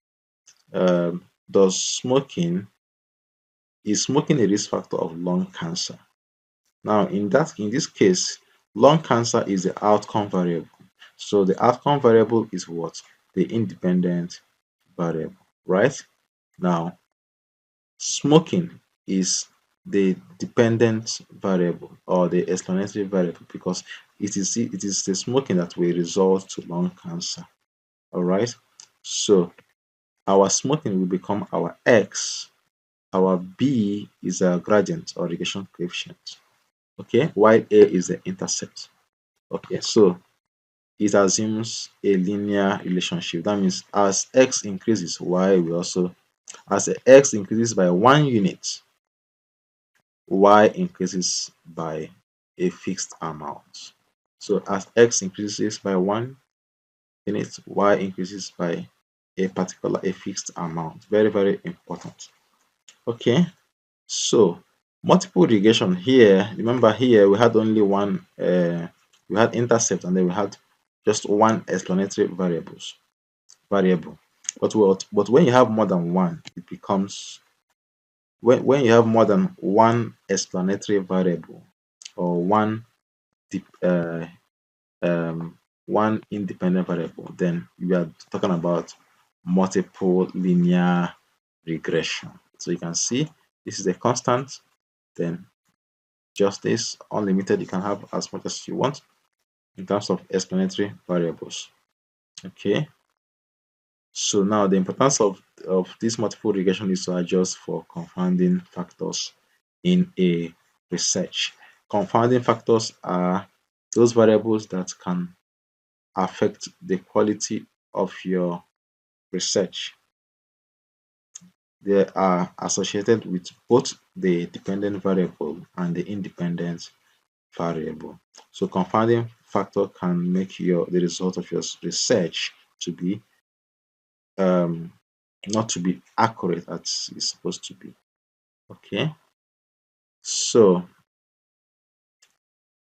does smoking is smoking a risk factor of lung cancer? Now, in this case, lung cancer is the outcome variable. So the outcome variable is what? The independent variable, right? Now, smoking is the dependent variable or the explanatory variable because it is the smoking that will result to lung cancer. All right. So our smoking will become our x. Our b is a gradient or regression coefficient. Okay, while a is the intercept. Okay, so it assumes a linear relationship. That means as x increases, y will also, as x increases by 1 unit, y increases by a fixed amount. So as x increases by 1 unit, y increases by a fixed amount. Very, very important. Okay, so multiple regression here. Remember here we had only one. We had intercept, and then we had just one explanatory variable. But when you have more than one, it becomes when you have more than one explanatory variable or uh, um, one independent variable, then we are talking about multiple linear regression. So you can see this is a constant, then justice unlimited, you can have as much as you want in terms of explanatory variables. Okay, so now the importance of this multiple regression is to adjust for confounding factors in a research. Confounding factors are those variables that can affect the quality of your research. They are associated with both the dependent variable and the independent variable. So confounding factor can make the result of your research to be um, not to be accurate as it's supposed to be. Okay. So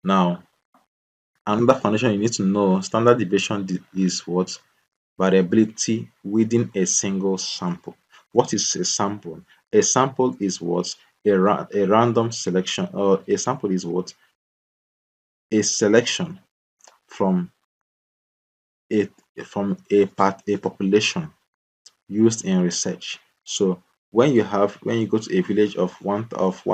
now another foundation you need to know, standard deviation is what? Variability within a single sample. What is a sample? A sample is what? A random selection, or a sample is what? A selection from a a population used in research. So when you go to a village of 1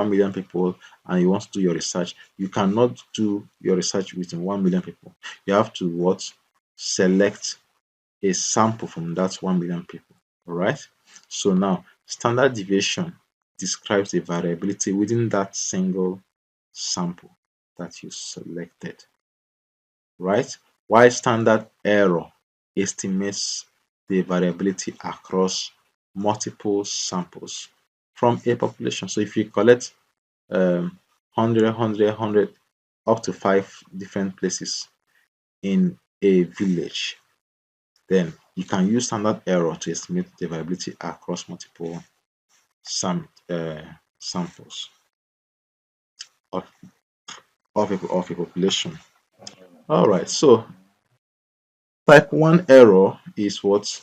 million people and you want to do your research, you cannot do your research within 1 million people. You have to what? Select a sample from that 1 million people. All right. So now standard deviation describes the variability within that single sample that you selected, right? While standard error estimates the variability across multiple samples from a population. So if you collect 100 up to 5 different places in a village, then you can use standard error to estimate the variability across multiple samples of, of a population. All right, so type 1 error is what?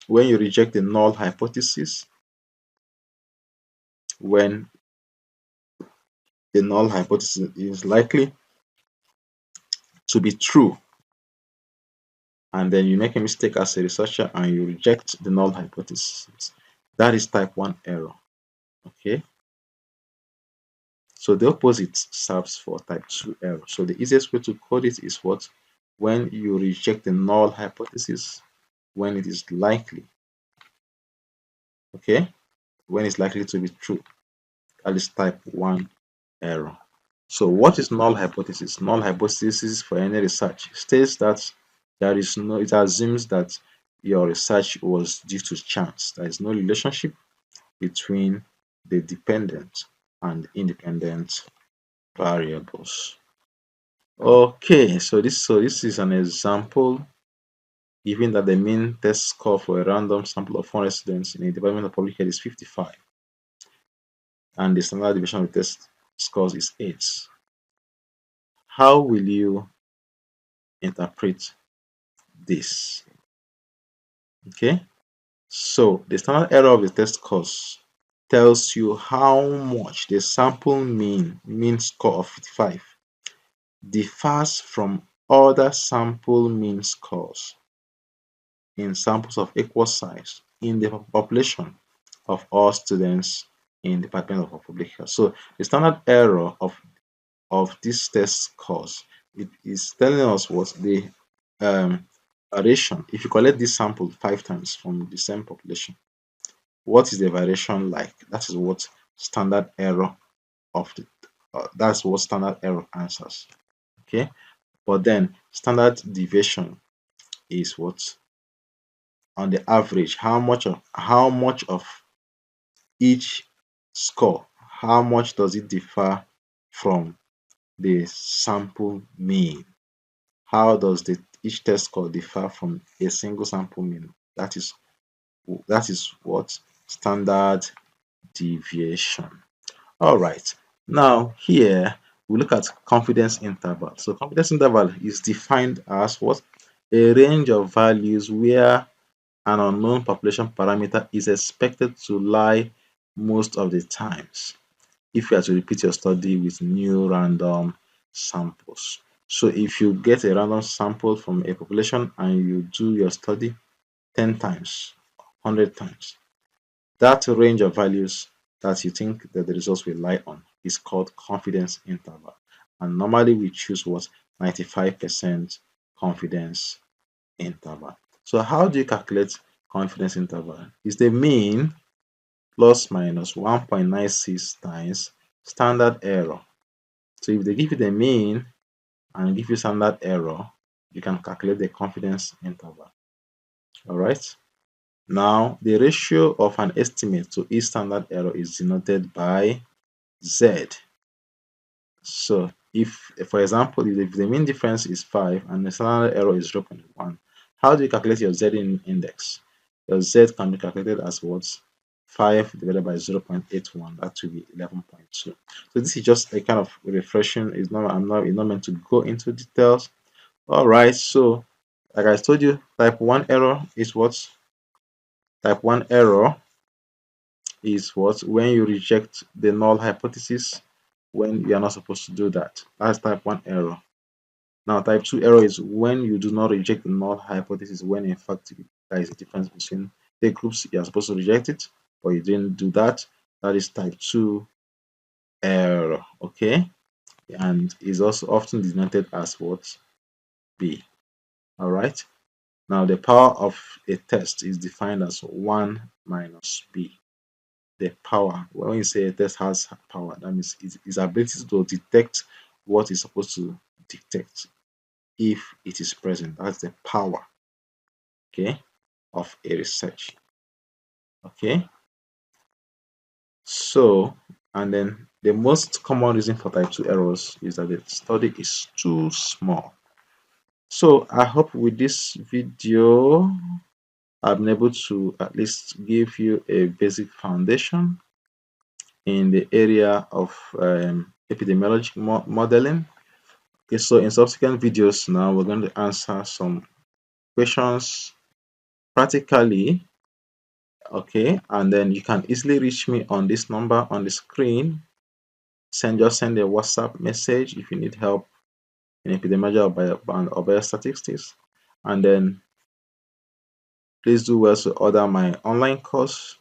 When you reject the null hypothesis, when the null hypothesis is likely to be true, and then you make a mistake as a researcher and you reject the null hypothesis. That is type 1 error. Okay. So the opposite serves for type 2 error. So the easiest way to code it is what? When you reject the null hypothesis, when it is likely, okay, when it's likely to be true. That is type 1 error. So what is null hypothesis? Null hypothesis for any research states that it assumes that your research was due to chance. There is no relationship between the dependent and independent variables. Okay, so this is an example given that the mean test score for a random sample of 400 students in a department of public health is 55 and the standard deviation of the test scores is 8. How will you interpret this? Okay, so the standard error of the test scores tells you how much the sample mean score of 55 differs from other sample mean scores in samples of equal size in the population of all students in the Department of Public Health. So the standard error of this test scores, it is telling us what the variation. If you collect this sample 5 times from the same population, what is the variation like? That is what standard error of the that's what standard error answers. Okay, but then standard deviation is what? On the average, how much of each score, how much does it differ from the sample mean? How does each test score differ from a single sample mean? That is what standard deviation. All right. Now here we look at confidence interval. So confidence interval is defined as what? A range of values where an unknown population parameter is expected to lie most of the times if you are to repeat your study with new random samples. So if you get a random sample from a population and you do your study 10 times, 100 times, that range of values that you think that the results will lie on is called confidence interval. And normally we choose what? 95% confidence interval. So how do you calculate confidence interval? Is the mean plus minus 1.96 times standard error. So if they give you the mean and give you standard error, you can calculate the confidence interval. All right. Now, the ratio of an estimate to each standard error is denoted by Z. So if, for example, if the mean difference is 5 and the standard error is 0.1, how do you calculate your Z index? Your Z can be calculated as what? 5 divided by 0.81, that will be 11.2. So this is just a kind of refreshing. It's not, it's not meant to go into details. All right, so like I told you, type 1 error is what? Type 1 error is what? When you reject the null hypothesis when you are not supposed to do that. That's type 1 error. Now, type 2 error is when you do not reject the null hypothesis when in fact there is a difference between the groups. You are supposed to reject it, but you didn't do that. That is type 2 error. Okay, and is also often denoted as what? B. All right. Now, the power of a test is defined as 1 minus B. The power, when you say a test has power, that means its ability to detect what it's supposed to detect if it is present. That's the power, okay, of a research. Okay, so, and then the most common reason for type 2 errors is that the study is too small. So I hope with this video I've been able to at least give you a basic foundation in the area of epidemiologic modeling. Okay, so in subsequent videos now we're going to answer some questions practically. Okay, and then you can easily reach me on this number on the screen. Just send a WhatsApp message if you need help in epidemiology or biostatistics, and then please do well to order my online course,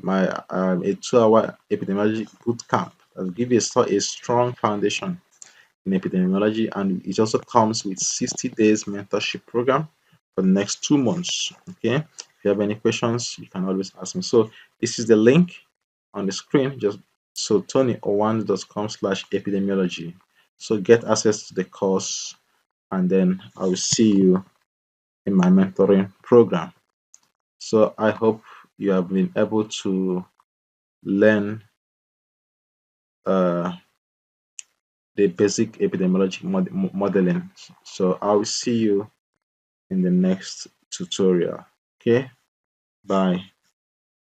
my a 2-hour epidemiology bootcamp that will give you a strong foundation in epidemiology, and it also comes with 60 days mentorship program for the next 2 months. Okay, if you have any questions you can always ask me. So this is the link on the screen, just so tonyowandu.com/epidemiology. So get access to the course, and then I will see you in my mentoring program. So I hope you have been able to learn uh, the basic epidemiologic modeling. So I will see you in the next tutorial. Okay, bye.